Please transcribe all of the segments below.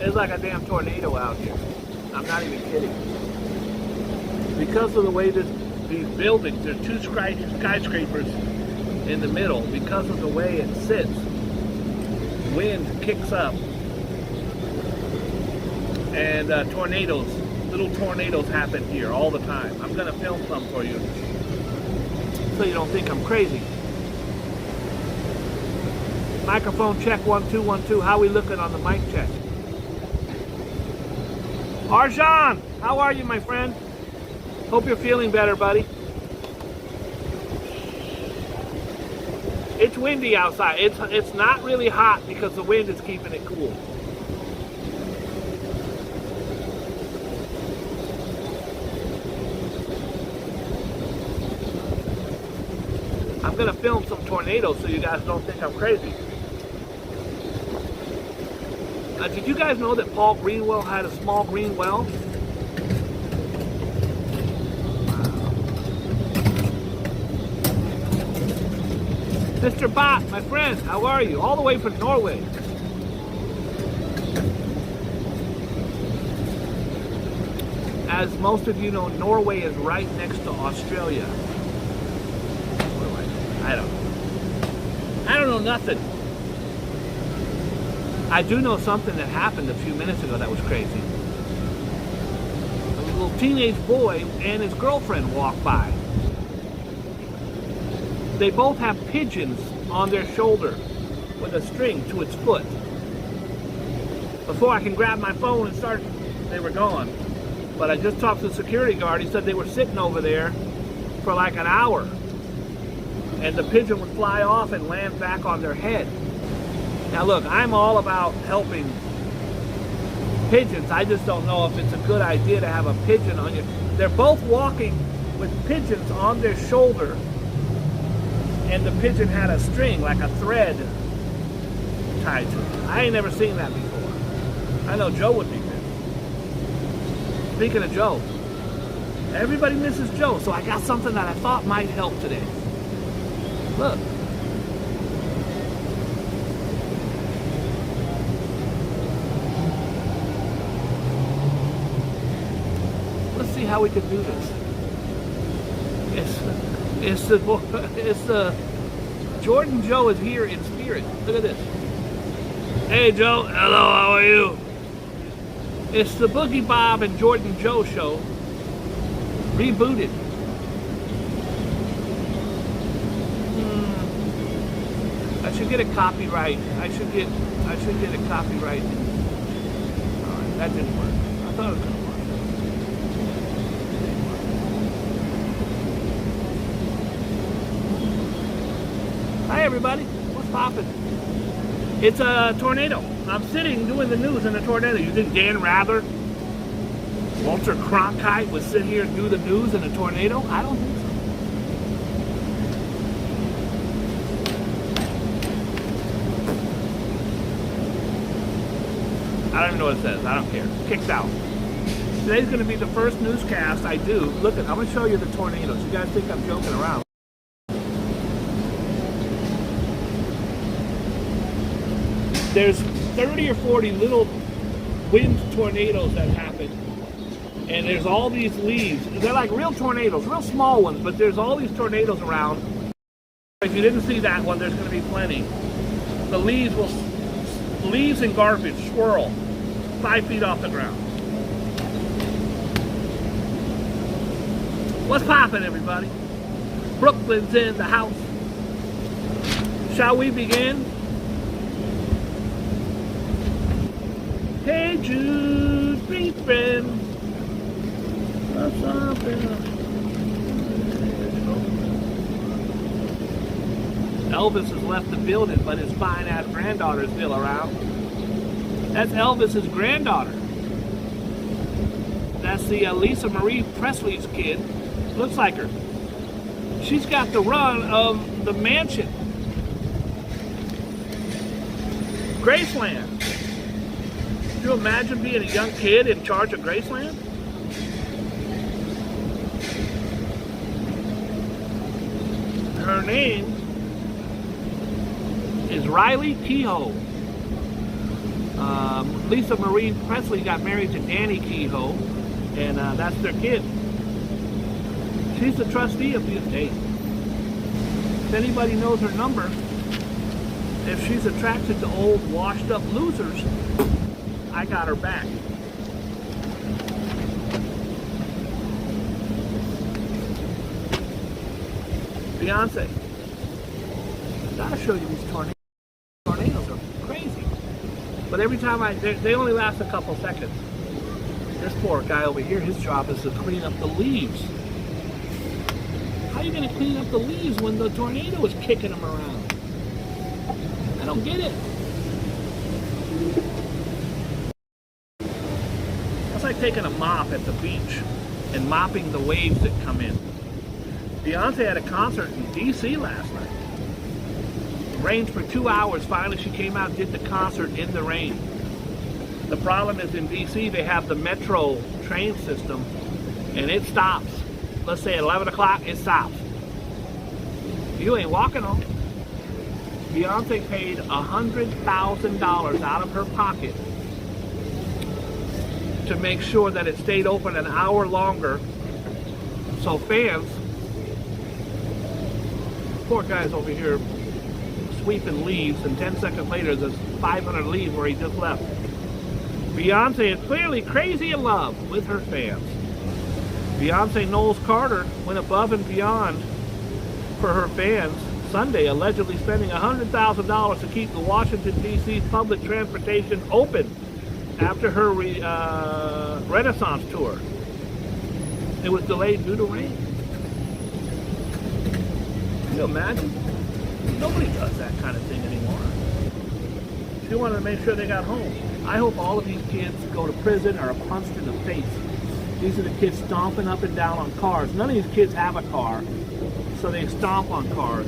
It's like a damn tornado out here. I'm not even kidding. Because of the way these buildings, there's two skyscrapers in the middle. Because of the way it sits, wind kicks up, and little tornadoes happen here all the time. I'm gonna film some for you, so you don't think I'm crazy. Microphone check, 1 2 1 2. How we looking on the mic check? Arjan, how are you, my friend? Hope you're feeling better, buddy. It's windy outside. It's not really hot because the wind is keeping it cool. I'm gonna film some tornadoes so you guys don't think I'm crazy. Did you guys know that Paul Greenwell had a small green well? Mr. Bot, my friend, how are you? All the way from Norway. As most of you know, Norway is right next to Australia. I don't know nothing. I do know something that happened a few minutes ago that was crazy. A little teenage boy and his girlfriend walked by. They both have pigeons on their shoulder with a string to its foot. Before I can grab my phone and start, they were gone. But I just talked to the security guard. He said they were sitting over there for like an hour. And the pigeon would fly off and land back on their head. Now look, I'm all about helping pigeons. I just don't know if it's a good idea to have a pigeon on you. They're both walking with pigeons on their shoulder, and the pigeon had a string, like a thread, tied to it. I ain't never seen that before. I know Joe would be pissed. Speaking of Joe, everybody misses Joe, so I got something that I thought might help today. Look. Let's see how we can do this. It's the Jordan Joe is here in spirit. Look at this. Hey Joe, hello, how are you? It's the Boogie Bob and Jordan Joe show, rebooted. I should get a copyright. I should get a copyright. Alright, that didn't work. I thought it was gonna work. Hi everybody, what's poppin'? It's a tornado. I'm sitting doing the news in a tornado. You think Dan Rather, Walter Cronkite would sit here and do the news in a tornado? I don't think so. I don't even know what it says. I don't care. Kicked out. Today's going to be the first newscast I do. Look, I'm going to show you the tornadoes. You guys think I'm joking around. There's 30 or 40 little wind tornadoes that happen. And there's all these leaves. They're like real tornadoes, real small ones, but there's all these tornadoes around. If you didn't see that one, there's going to be plenty. The leaves and garbage swirl 5 feet off the ground. What's poppin', everybody? Brooklyn's in the house. Shall we begin? Hey Jude, bring friend. What's up? Elvis has left the building, but his fine-ass granddaughter is still around. That's Elvis's granddaughter. That's the Lisa Marie Presley's kid. Looks like her. She's got the run of the mansion. Graceland. Could you imagine being a young kid in charge of Graceland? Her name is Riley Kehoe. Lisa Marie Presley got married to Danny Kehoe, and that's their kid. She's the trustee of the estate. If anybody knows her number, if she's attracted to old, washed-up losers, I got her back. Beyonce. Gotta show you these tornadoes. Tornadoes are crazy. But every time they only last a couple seconds. This poor guy over here, his job is to clean up the leaves. How are you going to clean up the leaves when the tornado is kicking them around? I don't get it. It's like taking a mop at the beach and mopping the waves that come in. Beyonce had a concert in D.C. last night. It rained for 2 hours. Finally, she came out and did the concert in the rain. The problem is in D.C. they have the metro train system, and it stops. Let's say at 11 o'clock, it stops. You ain't walking home. Beyonce paid $100,000 out of her pocket to make sure that it stayed open an hour longer, so fans, poor guy's over here sweeping leaves, and 10 seconds later there's 500 leaves where he just left. Beyonce is clearly crazy in love with her fans. Beyonce Knowles Carter went above and beyond for her fans Sunday, allegedly spending $100,000 to keep the Washington, D.C. public transportation open after her Renaissance tour. It was delayed due to rain. Can you imagine? Nobody does that kind of thing anymore. She wanted to make sure they got home. I hope all of these kids go to prison or are punched in the face. These are the kids stomping up and down on cars. None of these kids have a car, so they stomp on cars.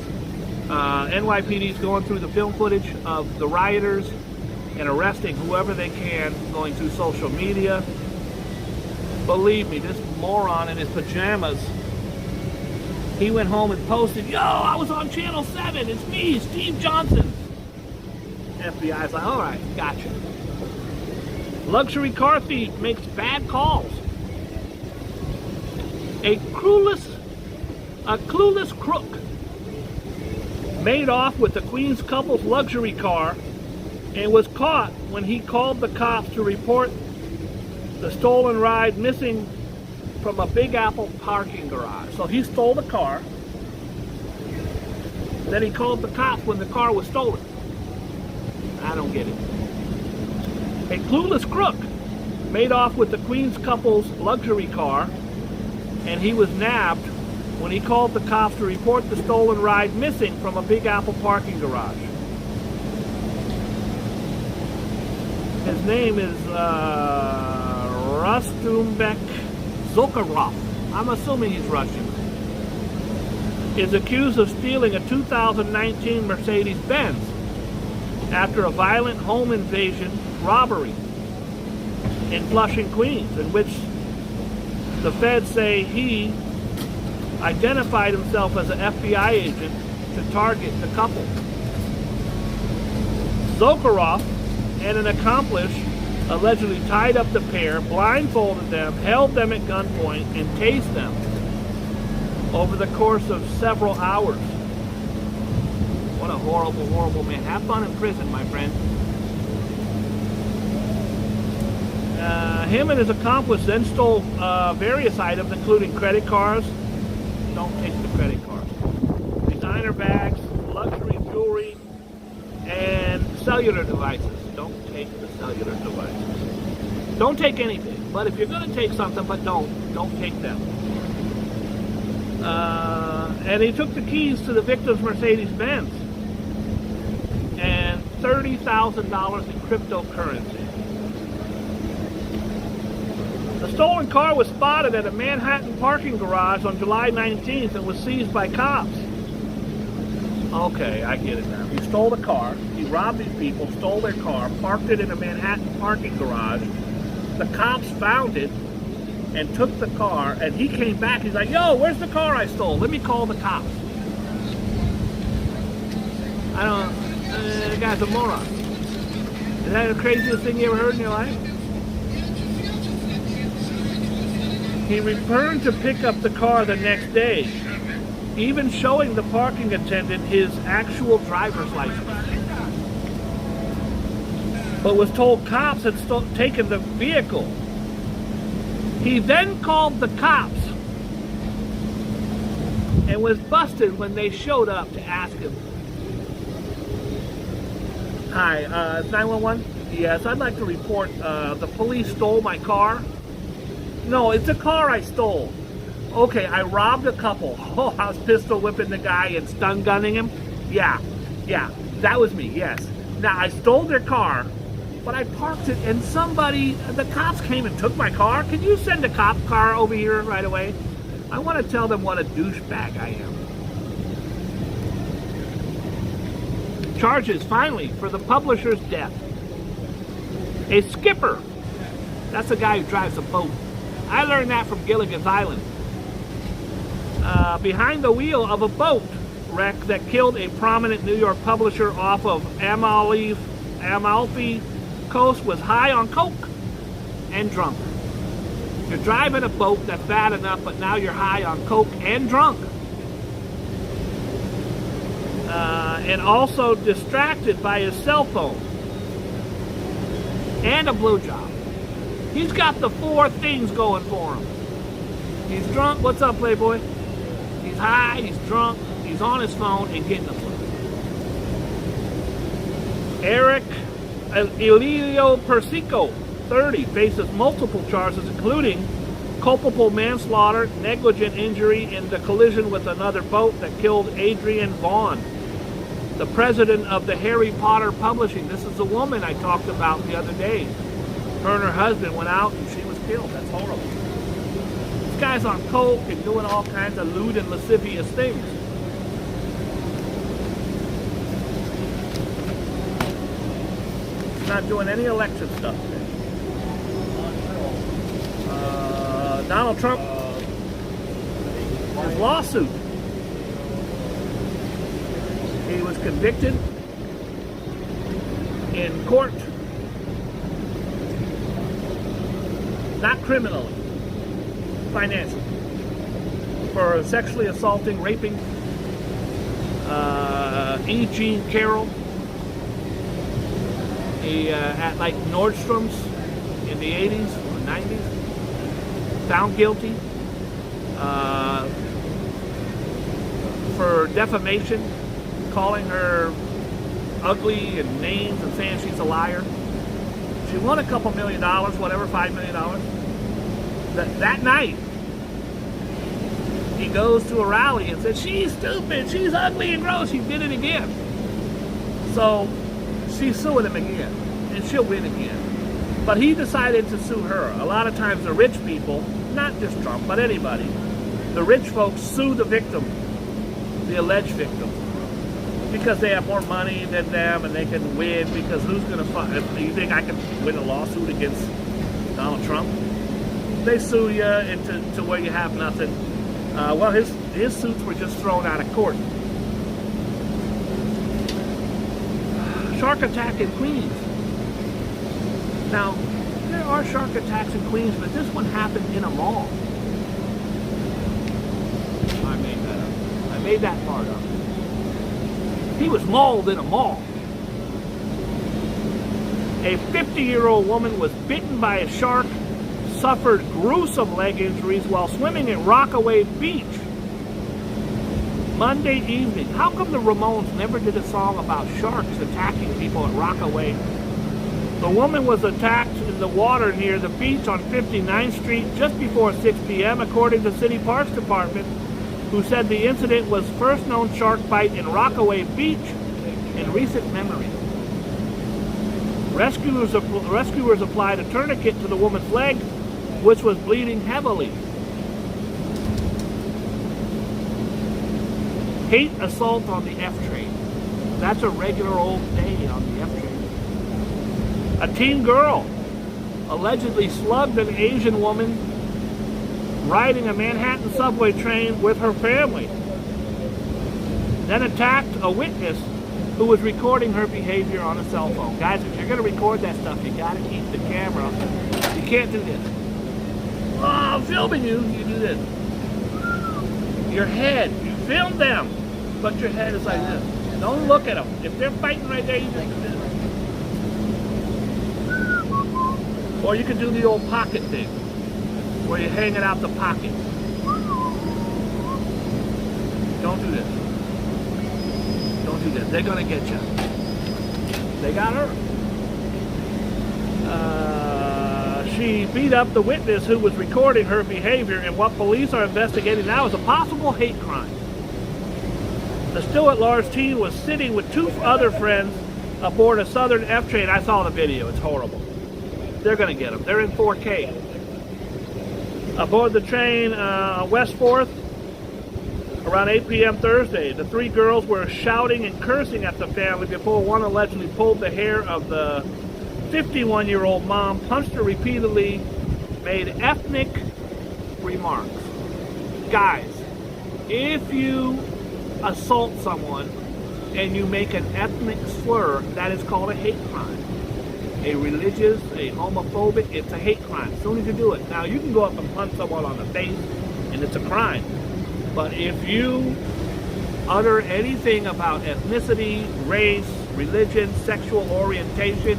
NYPD is going through the film footage of the rioters and arresting whoever they can, going through social media. Believe me, this moron in his pajamas, he went home and posted, "Yo, I was on Channel 7, it's me, Steve Johnson." FBI's like, all right, gotcha. Luxury car thief makes bad calls. A clueless crook made off with the Queen's couple's luxury car and was caught when he called the cops to report the stolen ride missing from a Big Apple parking garage. So he stole the car, then he called the cops when the car was stolen. I don't get it. A clueless crook made off with the Queen's couple's luxury car, and he was nabbed when he called the cops to report the stolen ride missing from a Big Apple parking garage. His name is Rustumbek Zokarov. I'm assuming he's Russian. Is accused of stealing a 2019 Mercedes-Benz after a violent home invasion robbery in Flushing, Queens, in which the feds say he identified himself as an FBI agent to target the couple. Zokarov and an accomplice allegedly tied up the pair, blindfolded them, held them at gunpoint, and tased them over the course of several hours. What a horrible, horrible man. Have fun in prison, my friend. Him and his accomplice then stole various items, including credit cards. Don't take the credit cards. Designer bags, luxury jewelry, and cellular devices. Don't take the cellular devices. Don't take anything. But if you're going to take something, but don't take them. And he took the keys to the victim's Mercedes-Benz and $30,000 in cryptocurrency. The stolen car was spotted at a Manhattan parking garage on July 19th and was seized by cops. Okay, I get it now. He stole the car, he robbed these people, stole their car, parked it in a Manhattan parking garage. The cops found it and took the car, and he came back. He's like, "Yo, where's the car I stole? Let me call the cops." The guy's a moron. Is that the craziest thing you ever heard in your life? He returned to pick up the car the next day, even showing the parking attendant his actual driver's license. But was told cops had taken the vehicle. He then called the cops and was busted when they showed up to ask him. Hi, 911? Yes, I'd like to report the police stole my car. No, it's a car I stole. Okay, I robbed a couple. Oh, I was pistol whipping the guy and stun gunning him. Yeah, that was me, yes. Now, I stole their car, but I parked it and the cops came and took my car. Can you send a cop car over here right away? I want to tell them what a douchebag I am. Charges, finally, for the publisher's death. A skipper. That's a guy who drives a boat. I learned that from Gilligan's Island. Behind the wheel of a boat wreck that killed a prominent New York publisher off of Amalfi Coast was high on coke and drunk. You're driving a boat that's bad enough, but now you're high on coke and drunk. And also distracted by his cell phone. And a blowjob. He's got the 4 things going for him. He's drunk. What's up, Playboy? He's high, he's drunk, he's on his phone and getting a blow. Eric Elio Persico, 30, faces multiple charges, including culpable manslaughter, negligent injury in the collision with another boat that killed Adrian Vaughn, the president of the Harry Potter Publishing. This is the woman I talked about the other day. Her and her husband went out and she was killed. That's horrible. This guy's on coke and doing all kinds of lewd and lascivious things. He's not doing any election stuff today. Donald Trump, his lawsuit. He was convicted in court, not criminally, financially, for sexually assaulting, raping E. Jean Carroll at like Nordstrom's in the 80s or 90s. Found guilty for defamation, calling her ugly and names and saying she's a liar. She won a couple $1 million, whatever, $5 million. That night, he goes to a rally and says, she's stupid, she's ugly and gross. He did it again. So she's suing him again, and she'll win again. But he decided to sue her. A lot of times the rich people, not just Trump, but anybody, the rich folks sue the victim, the alleged victim, because they have more money than them and they can win. Because who's going to fight? You think I can win a lawsuit against Donald Trump? They sue you into where you have nothing. Well, his suits were just thrown out of court. Shark attack in Queens. Now, there are shark attacks in Queens, but this one happened in a mall. I made that up. I made that part up. He was mauled in a mall. A 50-year-old woman was bitten by a shark, suffered gruesome leg injuries while swimming at Rockaway Beach Monday evening. How come the Ramones never did a song about sharks attacking people at Rockaway? The woman was attacked in the water near the beach on 59th Street just before 6 p.m., according to City Parks Department, who said the incident was first known shark bite in Rockaway Beach in recent memory. Rescuers applied a tourniquet to the woman's leg, which was bleeding heavily. Hate assault on the F train. That's a regular old day on the F train. A teen girl allegedly slugged an Asian woman riding a Manhattan subway train with her family, then attacked a witness who was recording her behavior on a cell phone. Guys, if you're going to record that stuff, you got to keep the camera. You can't do this. Oh, I'm filming you. You do this. Your head. You film them, but your head is like this. Don't look at them. If they're fighting right there, you just do this. Or you can do the old pocket thing, where you hang it out the pocket. Don't do this. Don't do this. They're gonna get you. They got her. She beat up the witness who was recording her behavior, and what police are investigating now is a possible hate crime. The still-at-large teen was sitting with two other friends aboard a Southern F train. I saw the video. It's horrible. They're going to get them. They're in 4K. Aboard the train, West 4th, around 8 p.m. Thursday, the three girls were shouting and cursing at the family before one allegedly pulled the hair of the 51-year-old mom, punched her repeatedly, made ethnic remarks. Guys, if you assault someone and you make an ethnic slur, that is called a hate crime. A religious, a homophobic, it's a hate crime. As soon as you do it. Now, you can go up and punch someone on the face, and it's a crime. But if you utter anything about ethnicity, race, religion, sexual orientation,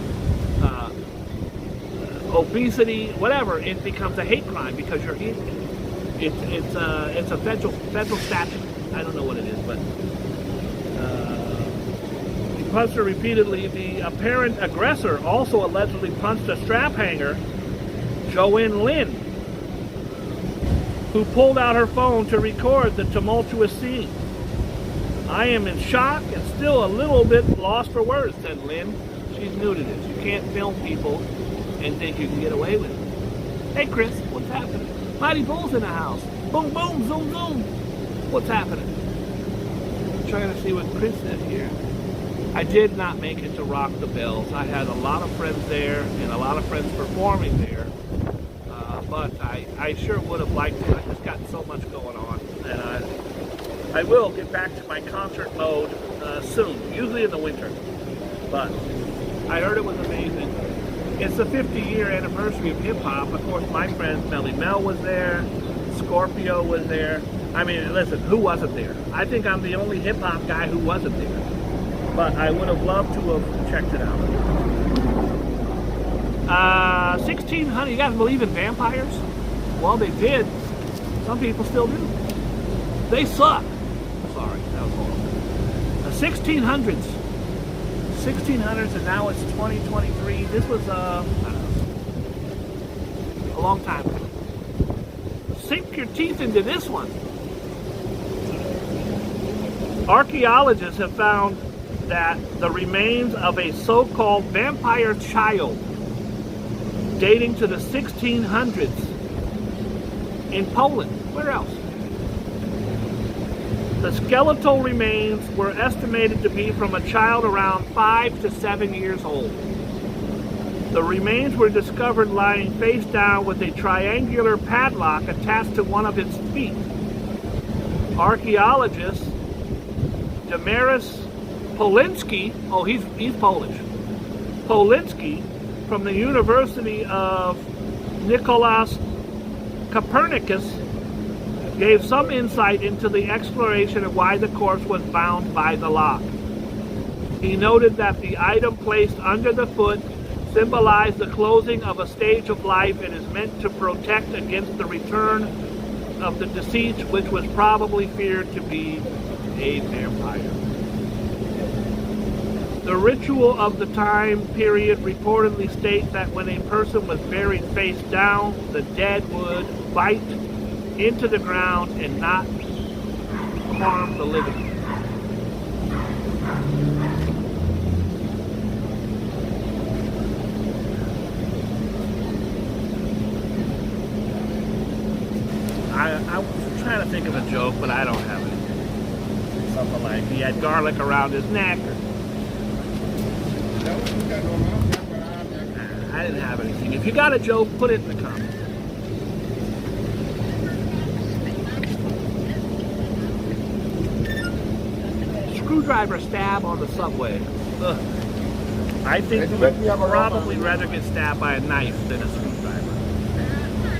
obesity, whatever, it becomes a hate crime because you're it's a federal statute. I don't know what it is, but he punched her repeatedly. The apparent aggressor also allegedly punched a strap hanger, Joanne Lynn, who pulled out her phone to record the tumultuous scene. I am in shock and still a little bit lost for words, said Lynn. She's new to this. You can't film people and think you can get away with it. Hey Chris, what's happening? Mighty Bull's in the house. Boom, boom, zoom, zoom. What's happening? I'm trying to see what Chris said here. I did not make it to Rock the Bells. I had a lot of friends there and a lot of friends performing there. But I sure would have liked to. I just got so much going on. And I will get back to my concert mode soon, usually in the winter. But I heard it was amazing. It's the 50-year anniversary of hip-hop. Of course, my friend Melly Mel was there. Scorpio was there. I mean, listen, who wasn't there? I think I'm the only hip-hop guy who wasn't there. But I would have loved to have checked it out. 1600, you guys believe in vampires? Well, they did. Some people still do. They suck. Sorry, that was horrible. The 1600s, and now it's 2023. This was, I don't know, a long time ago. Sink your teeth into this one. Archaeologists have found that the remains of a so-called vampire child dating to the 1600s in Poland. Where else? The skeletal remains were estimated to be from a child around 5 to 7 years old. The remains were discovered lying face down with a triangular padlock attached to one of its feet. Archaeologist Damaris Polinsky, oh, he's Polish. Polinsky from the University of Nicolaus Copernicus gave some insight into the exploration of why the corpse was bound by the lock. He noted that the item placed under the foot symbolized the closing of a stage of life and is meant to protect against the return of the deceased, which was probably feared to be a vampire. The ritual of the time period reportedly states that when a person was buried face down, the dead would bite into the ground and not harm the living. I was trying to think of a joke, but I don't have it. Something like he had garlic around his neck. I didn't have anything. If you got a joke, put it in the comments. Screw screwdriver stab on the subway. Ugh. I think you would probably rather get stabbed by a knife than a screwdriver.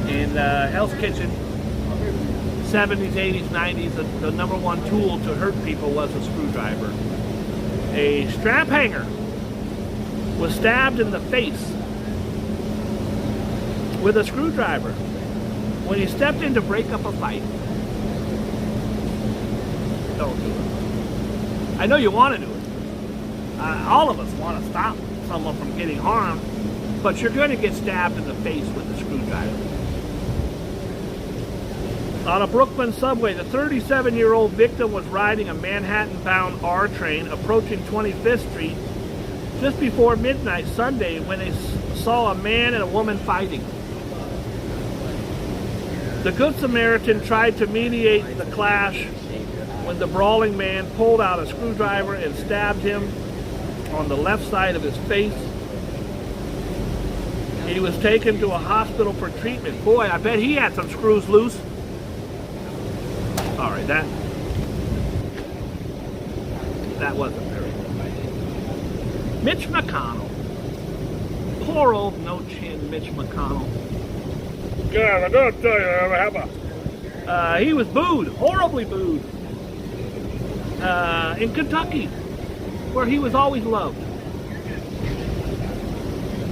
In Hell's Kitchen, 70s, 80s, 90s, the number one tool to hurt people was a screwdriver. A strap hanger was stabbed in the face with a screwdriver when he stepped in to break up a fight. Don't do it. I know you want to do it. All of us want to stop someone from getting harmed, but you're going to get stabbed in the face with a screwdriver. On a Brooklyn subway, the 37-year-old victim was riding a Manhattan-bound R train approaching 25th Street just before midnight Sunday when they saw a man and a woman fighting. The Good Samaritan tried to mediate the clash when the brawling man pulled out a screwdriver and stabbed him on the left side of his face. He was taken to a hospital for treatment. Boy, I bet he had some screws loose. All right, that wasn't very good. Mitch McConnell. Poor old no-chin Mitch McConnell. Yeah, I gotta tell you, he was booed, horribly booed, in Kentucky, where he was always loved.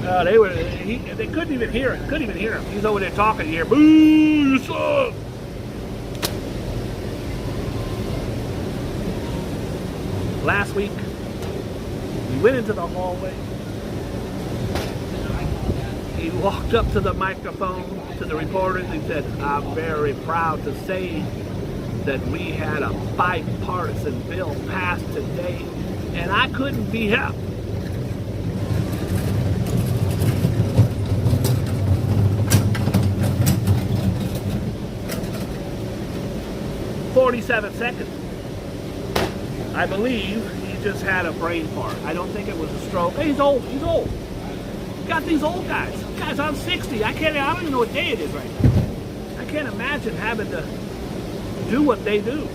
They couldn't even hear it. Couldn't even hear him. He's over there talking here. Boo! You suck. Last week, we went into the hallway. He walked up to the microphone, to the reporters, and said, "I'm very proud to say that we had a bipartisan bill passed today, and I couldn't be happier." 47 seconds. I believe he just had a brain fart. I don't think it was a stroke. Hey, he's old. He's old. Got these old guys. Guys, I'm 60. I don't even know what day it is right now. I can't imagine having to do what they do.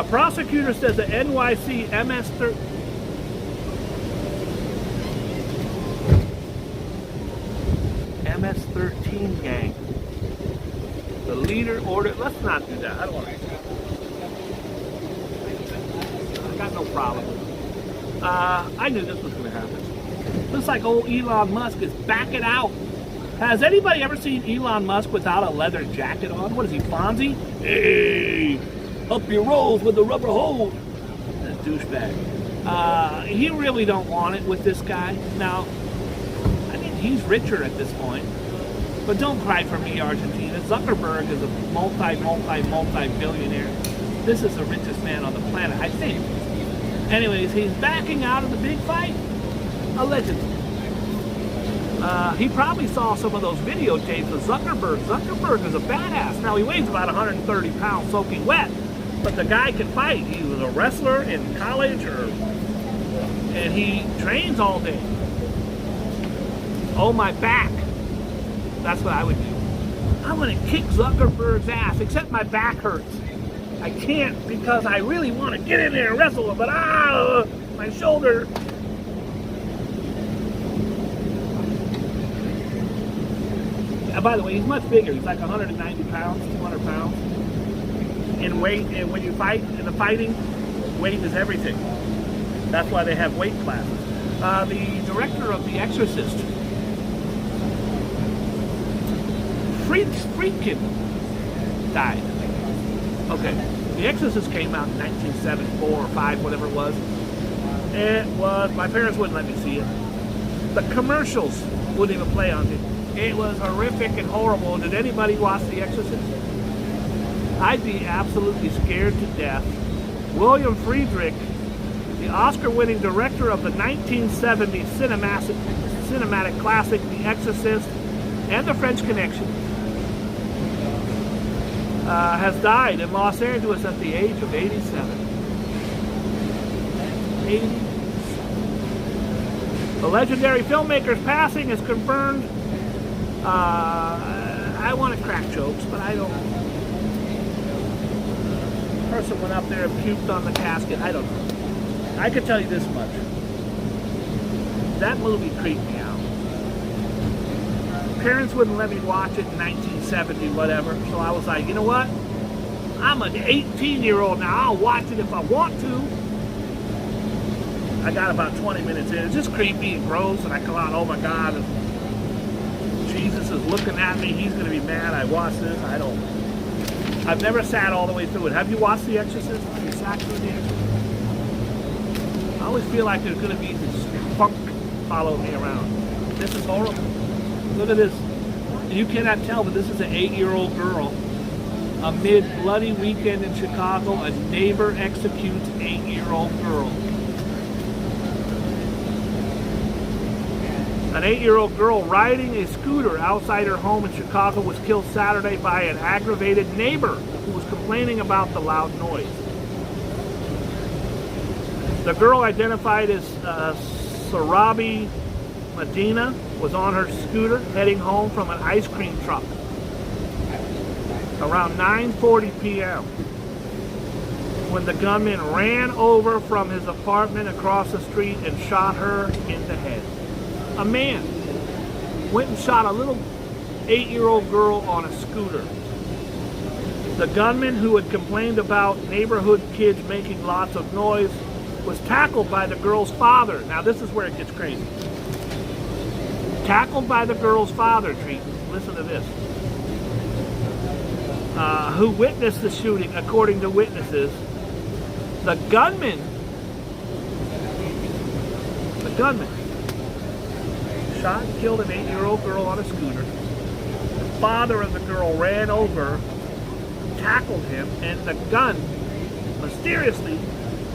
Prosecutor says the NYC MS-13 gang. The leader ordered. Let's not do that. I don't want to. I got no problem. I knew this was going to happen. Looks like old Elon Musk is backing out. Has anybody ever seen Elon Musk without a leather jacket on? What is he, Fonzie? Hey, up your rolls with the rubber hose. That douchebag. He really don't want it with this guy. Now, I mean, he's richer at this point. But don't cry for me, Argentina. Zuckerberg is a multi-billionaire. This is the richest man on the planet, I think. Anyways, he's backing out of the big fight. Allegedly. He probably saw some of those videotapes of Zuckerberg. Zuckerberg is a badass. Now, he weighs about 130 pounds soaking wet, but the guy can fight. He was a wrestler in college, and he trains all day. Oh, my back. That's what I would do. I'm going to kick Zuckerberg's ass, except my back hurts. I can't because I really want to get in there and wrestle him, but my shoulder. By the way, he's much bigger. He's like 190 pounds, 200 pounds. In weight, and when you fight, in the fighting, weight is everything. That's why they have weight classes. The director of The Exorcist, Friedkin, died. Okay, The Exorcist came out in 1974 or 5, whatever it was. My parents wouldn't let me see it. The commercials wouldn't even play on it. It was horrific and horrible. Did anybody watch The Exorcist? I'd be absolutely scared to death. William Friedkin, the Oscar-winning director of the 1970 cinematic classic The Exorcist and The French Connection, has died in Los Angeles at the age of 87. The legendary filmmaker's passing is confirmed. I want to crack jokes, but I don't. person went up there and puked on the casket. I don't know. I can tell you this much. That movie creeped me out. Parents wouldn't let me watch it in 1970, whatever. So I was like, you know what? I'm an 18-year-old now. I'll watch it if I want to. I got about 20 minutes in. It's just creepy and gross, and I come out, oh my God, Jesus is looking at me. He's going to be mad. I watched this. I've never sat all the way through it. Have you watched The Exorcist? Have you sat through The Exorcist? I always feel like there's going to be this funk follow me around. This is horrible. Look at this. You cannot tell, but this is an 8-year-old girl. Amid bloody weekend in Chicago, a neighbor executes 8-year-old girl. An 8-year-old girl riding a scooter outside her home in Chicago was killed Saturday by an aggravated neighbor who was complaining about the loud noise. The girl, identified as Sarabi Medina, was on her scooter heading home from an ice cream truck around 9:40 p.m. when the gunman ran over from his apartment across the street and shot her in the head. A man went and shot a little 8-year-old girl on a scooter. The gunman, who had complained about neighborhood kids making lots of noise, was tackled by the girl's father. Now this is where it gets crazy. Tackled by the girl's father, listen to this, who witnessed the shooting. According to witnesses, the gunman shot and killed an 8-year-old girl on a scooter. The father of the girl ran over, tackled him, and the gun mysteriously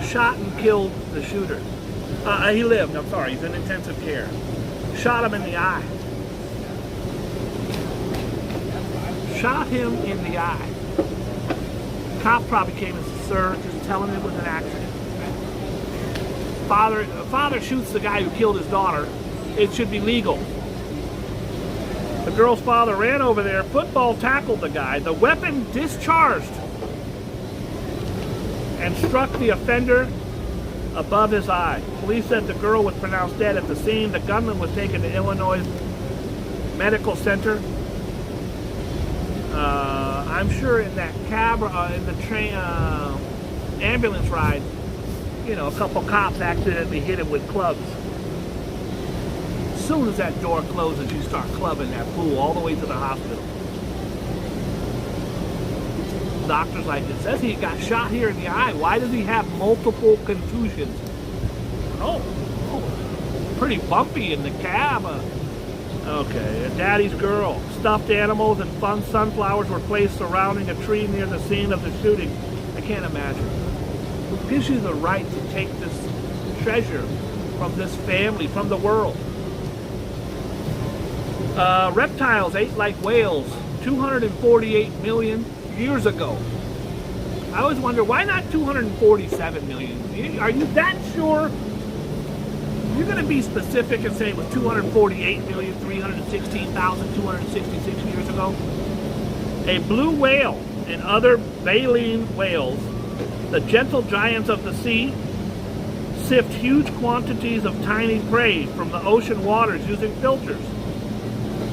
shot and killed the shooter. He lived, I'm sorry, he's in intensive care. Shot him in the eye. Shot him in the eye. Cop probably came and said, sir, just tell him it was an accident. Father shoots the guy who killed his daughter. It should be legal. The girl's father ran over there, football tackled the guy. The weapon discharged and struck the offender above his eye. Police said the girl was pronounced dead at the scene. The gunman was taken to Illinois Medical Center. I'm sure in that cab, in the train, ambulance ride, you know, a couple cops accidentally hit him with clubs. As soon as that door closes, you start clubbing that fool all the way to the hospital. Doctor's like, it says he got shot here in the eye. Why does he have multiple contusions? Oh, pretty bumpy in the cab. Okay, a daddy's girl. Stuffed animals and fun sunflowers were placed surrounding a tree near the scene of the shooting. I can't imagine. Who gives you the right to take this treasure from this family, from the world? Reptiles ate like whales 248 million years ago. I always wonder, why not 247 million? Are you that sure? You're going to be specific and say it was 248,316,266 years ago? A blue whale and other baleen whales, the gentle giants of the sea, sift huge quantities of tiny prey from the ocean waters using filters.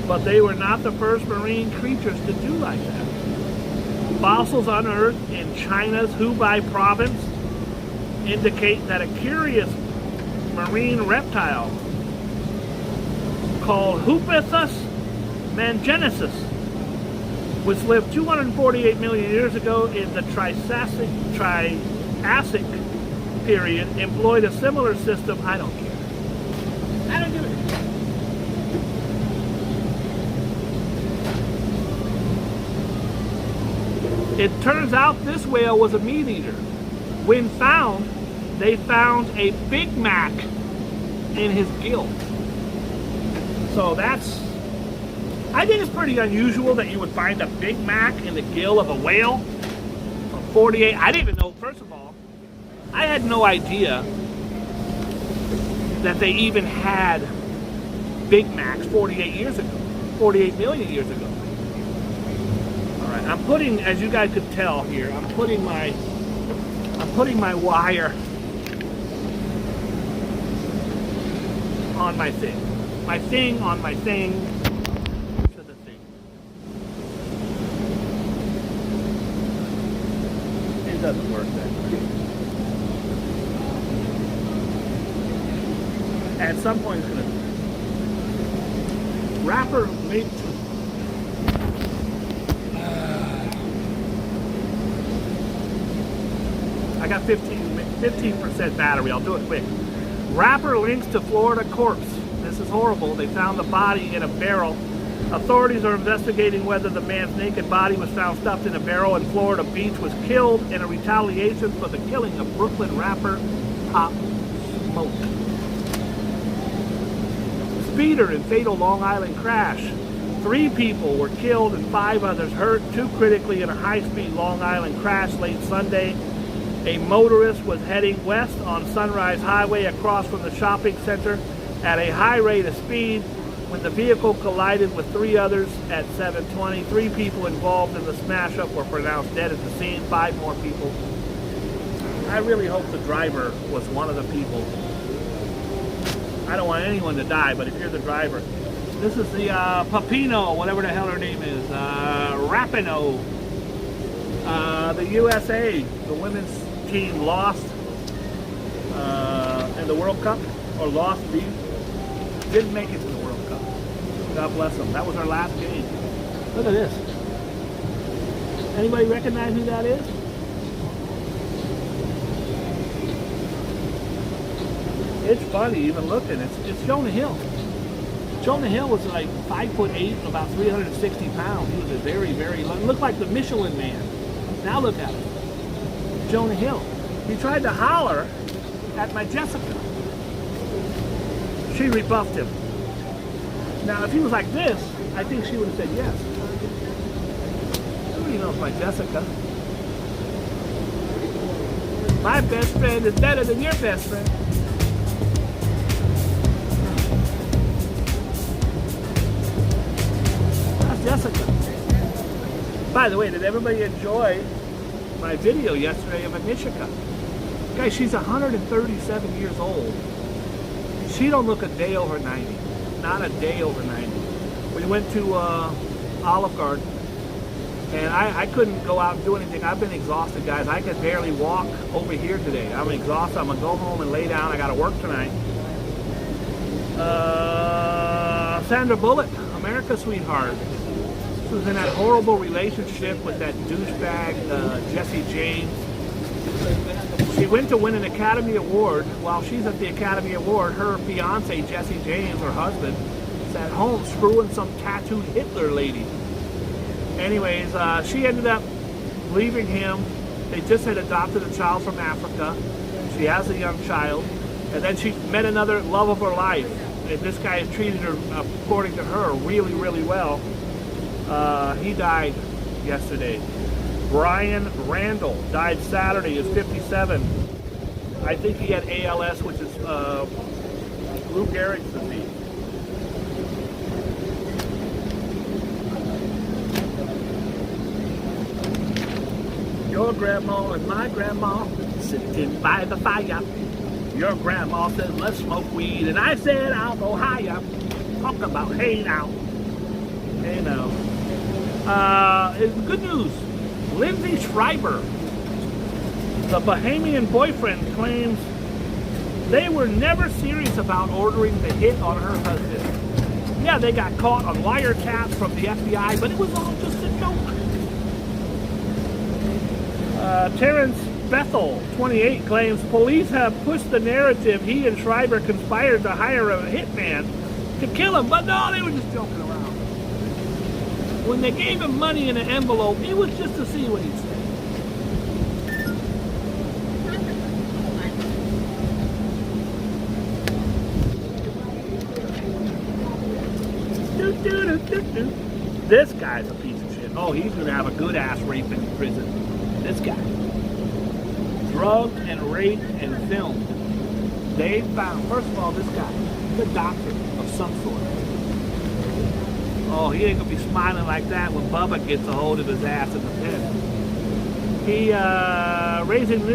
But they were not the first marine creatures to do like that. Fossils unearthed in China's Hubei province indicate that a curious marine reptile called Hupethus mangensis, which lived 248 million years ago in the Triassic period, employed a similar system. I don't care. I don't give a shit. It turns out this whale was a meat eater. When found, they found a Big Mac in his gill. So that's, I think it's pretty unusual that you would find a Big Mac in the gill of a whale from 48. I didn't even know, first of all, I had no idea that they even had Big Macs 48 years ago, 48 million years ago. All right, I'm putting, as you guys could tell here, I'm putting my putting my wire on my thing. My thing on my thing to the thing. It doesn't work that way. At some point it's gonna wrapper linked to I got 15% battery. I'll do it quick. Rapper links to Florida corpse. This is horrible. They found the body in a barrel. Authorities are investigating whether the man's naked body was found stuffed in a barrel in Florida Beach was killed in a retaliation for the killing of Brooklyn rapper Pop Smoke. Speeder in fatal Long Island crash. 3 people were killed and 5 others hurt, 2 critically in a high-speed Long Island crash late Sunday. A motorist was heading west on Sunrise Highway across from the shopping center at a high rate of speed when the vehicle collided with 3 others at 7:20. 3 people involved in the smash-up were pronounced dead at the scene. 5 more people. I really hope the driver was one of the people. I don't want anyone to die, but if you're the driver. This is the Papino, whatever the hell her name is, Rapinoe. The USA, the women's team lost in the World Cup, or didn't make it to the World Cup. God bless them. That was our last game. Look at this. Anybody recognize who that is? It's funny even looking. It's Jonah Hill. Jonah Hill was like 5'8", about 360 pounds. He was a very, very long. Looked like the Michelin Man. Now look at him. Jonah Hill. He tried to holler at my Jessica. She rebuffed him. Now, if he was like this, I think she would have said yes. Everybody knows my Jessica. My best friend is better than your best friend. That's Jessica. By the way, did everybody enjoy my video yesterday of Anishika? Guys, she's 137 years old. She don't look a day over 90. Not a day over 90. We went to Olive Garden, and I couldn't go out and do anything. I've been exhausted, guys. I could barely walk over here today. I'm exhausted. I'm going to go home and lay down. I got to work tonight. Sandra Bullock, America's sweetheart. She was in that horrible relationship with that douchebag, Jesse James. She went to win an Academy Award. While she's at the Academy Award, her fiance, Jesse James, her husband, is at home screwing some tattooed Hitler lady. Anyways, she ended up leaving him. They just had adopted a child from Africa. She has a young child. And then she met another love of her life. And this guy has treated her, according to her, really, really well. He died yesterday. Brian Randall died Saturday. He was 57. I think he had ALS, which is Lou Gehrig's disease. Your grandma and my grandma sitting by the fire. Your grandma said, let's smoke weed. And I said, I'll go higher. Talk about hey now. Hey now. It's good news. Lindsay Schreiber, the Bahamian boyfriend, claims they were never serious about ordering the hit on her husband. Yeah, they got caught on wiretaps from the FBI, but it was all just a joke. Terrence Bethel, 28, claims police have pushed the narrative he and Schreiber conspired to hire a hitman to kill him, but no, they were just joking around. When they gave him money in an envelope, it was just to see what he'd say. This guy's a piece of shit. Oh, he's gonna have a good ass rape in prison. This guy. Drugged and raped and filmed. They found, first of all, this guy, he's a doctor of some sort. Oh, he ain't gonna be smiling like that when Bubba gets a hold of his ass in the pen. A rising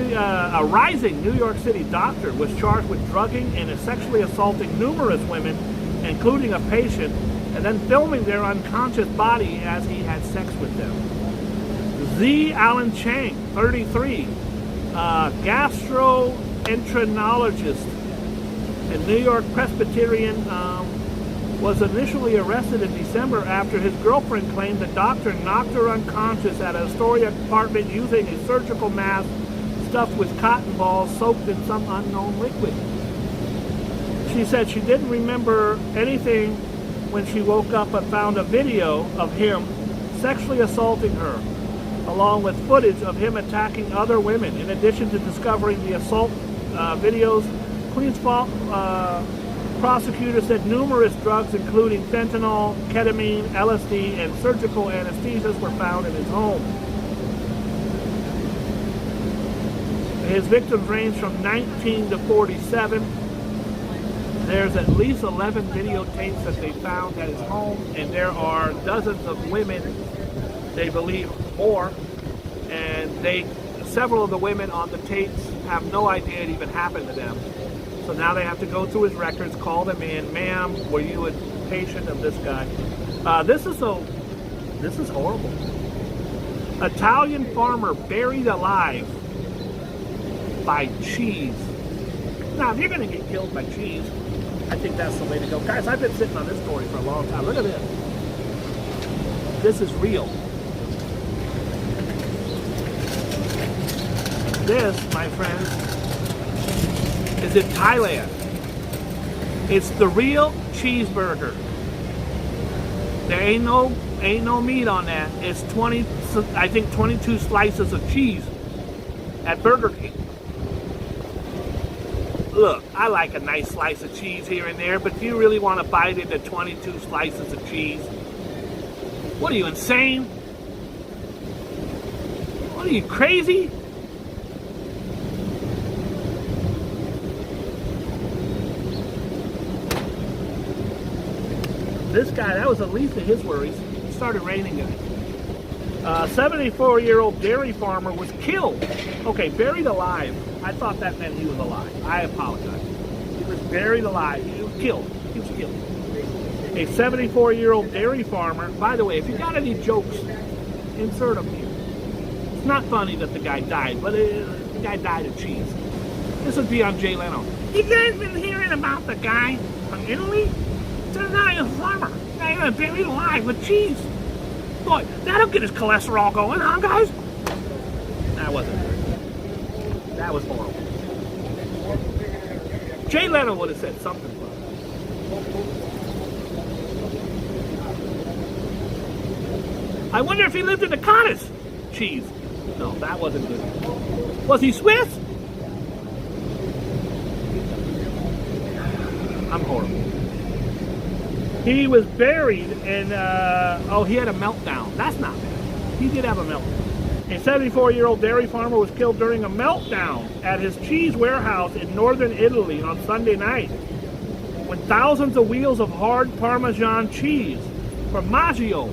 New York City doctor was charged with drugging and sexually assaulting numerous women, including a patient, and then filming their unconscious body as he had sex with them. Z. Alan Chang, 33, gastroenterologist and New York Presbyterian, was initially arrested in December after his girlfriend claimed the doctor knocked her unconscious at a Astoria apartment using a surgical mask stuffed with cotton balls soaked in some unknown liquid. She said she didn't remember anything when she woke up and found a video of him sexually assaulting her, along with footage of him attacking other women. In addition to discovering the assault videos, Queens prosecutors said numerous drugs, including fentanyl, ketamine, LSD, and surgical anesthesias, were found in his home. His victims range from 19 to 47. There's at least 11 videotapes that they found at his home, and there are dozens of women, they believe more, and several of the women on the tapes have no idea it even happened to them. So now they have to go through his records, call them in. Ma'am, were you a patient of this guy? This is horrible. Italian farmer buried alive by cheese. Now, if you're going to get killed by cheese, I think that's the way to go. Guys, I've been sitting on this story for a long time. Look at this. This is real. This, my friends, is in Thailand. It's the real cheeseburger. There ain't no meat on that. It's 22 slices of cheese at Burger King. Look, I like a nice slice of cheese here and there, but do you really want to bite into 22 slices of cheese? What are you, insane? What are you, crazy? This guy, that was the least of his worries. It started raining again. 74-year-old dairy farmer was killed. Okay, buried alive. I thought that meant he was alive. I apologize. He was buried alive. He was killed. He was killed. A 74-year-old dairy farmer. By the way, if you got any jokes, insert them here. It's not funny that the guy died, but the guy died of cheese. This would be on Jay Leno. You guys been hearing about the guy from Italy? They're not a farmer. They're gonna buried alive with cheese. Boy, that'll get his cholesterol going, huh, guys? That wasn't good. That was horrible. Jay Leno would have said something funny. I wonder if he lived in the cottage cheese. No, that wasn't good. Was he Swiss? I'm horrible. He was buried and, he had a meltdown. That's not bad. He did have a meltdown. A 74-year-old dairy farmer was killed during a meltdown at his cheese warehouse in northern Italy on Sunday night, when thousands of wheels of hard Parmesan cheese from Maggio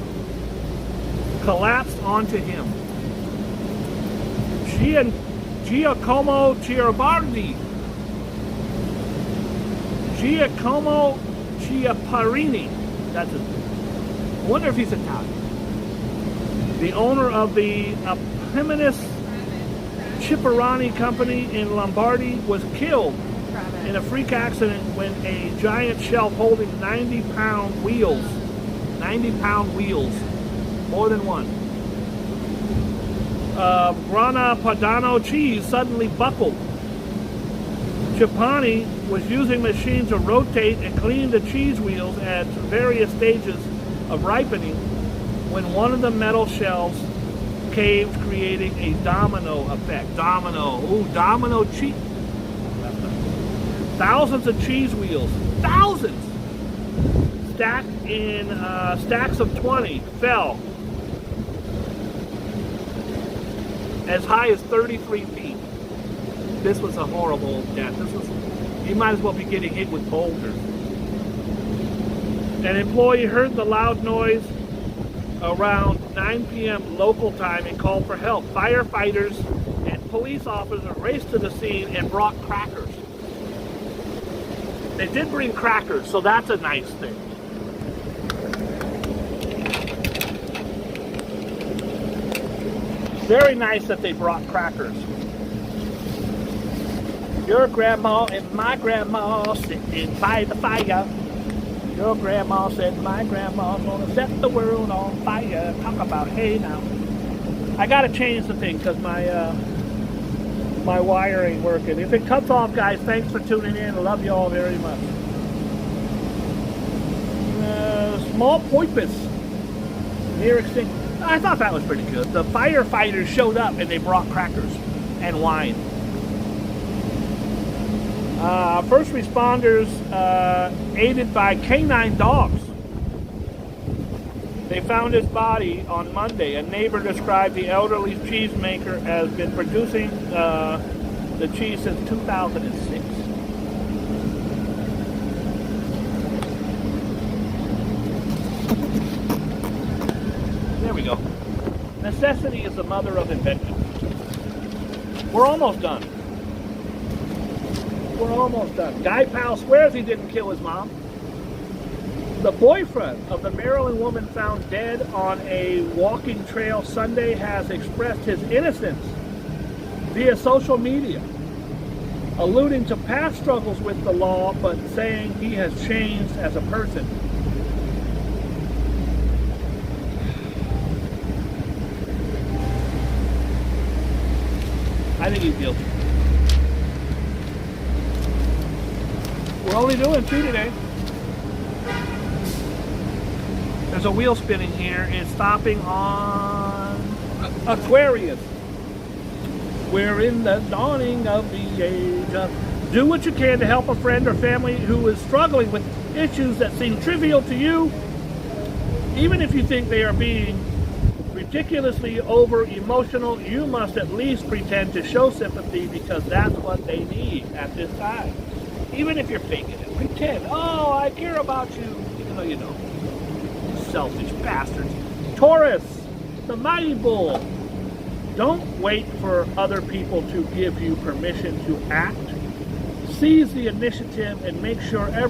collapsed onto him. Giacomo Chiapparini. That's it. I wonder if he's Italian. The owner of the Eponymous Chipperani company in Lombardy was killed in a freak accident when a giant shelf holding 90-pound wheels, more than one, Grana Padano cheese suddenly buckled. Chipani was using machines to rotate and clean the cheese wheels at various stages of ripening when one of the metal shelves caved, creating a domino effect. Domino cheese. Thousands of cheese wheels, thousands, stacked in stacks of 20, fell as high as 33 feet. This was a horrible death. You might as well be getting hit with boulders. An employee heard the loud noise around 9 p.m. local time and called for help. Firefighters and police officers raced to the scene and brought crackers. They did bring crackers, so that's a nice thing. Very nice that they brought crackers. Your grandma and my grandma sitting by the fire. Your grandma said my grandma's gonna set the world on fire. Talk about hey now. I gotta change the thing because my wire ain't working. If it cuts off, guys, thanks for tuning in. I love you all very much. Small porpoise near extinct. I thought that was pretty good. The firefighters showed up and they brought crackers and wine. First responders, aided by canine dogs, they found his body on Monday. A neighbor described the elderly cheesemaker as been producing the cheese since 2006. There we go. Necessity is the mother of invention. We're almost done. We're almost done. Guy Powell swears he didn't kill his mom. The boyfriend of the Maryland woman found dead on a walking trail Sunday has expressed his innocence via social media, alluding to past struggles with the law, but saying he has changed as a person. I think he's guilty. We're only doing 2 today. There's a wheel spinning here. It's stopping on Aquarius. We're in the dawning of the age. Do what you can to help a friend or family who is struggling with issues that seem trivial to you, even if you think they are being ridiculously over emotional. You must at least pretend to show sympathy because that's what they need at this time. Even if you're faking it, pretend, oh, I care about you, even though you don't. Selfish bastards. Taurus, the mighty bull. Don't wait for other people to give you permission to act. Seize the initiative and make sure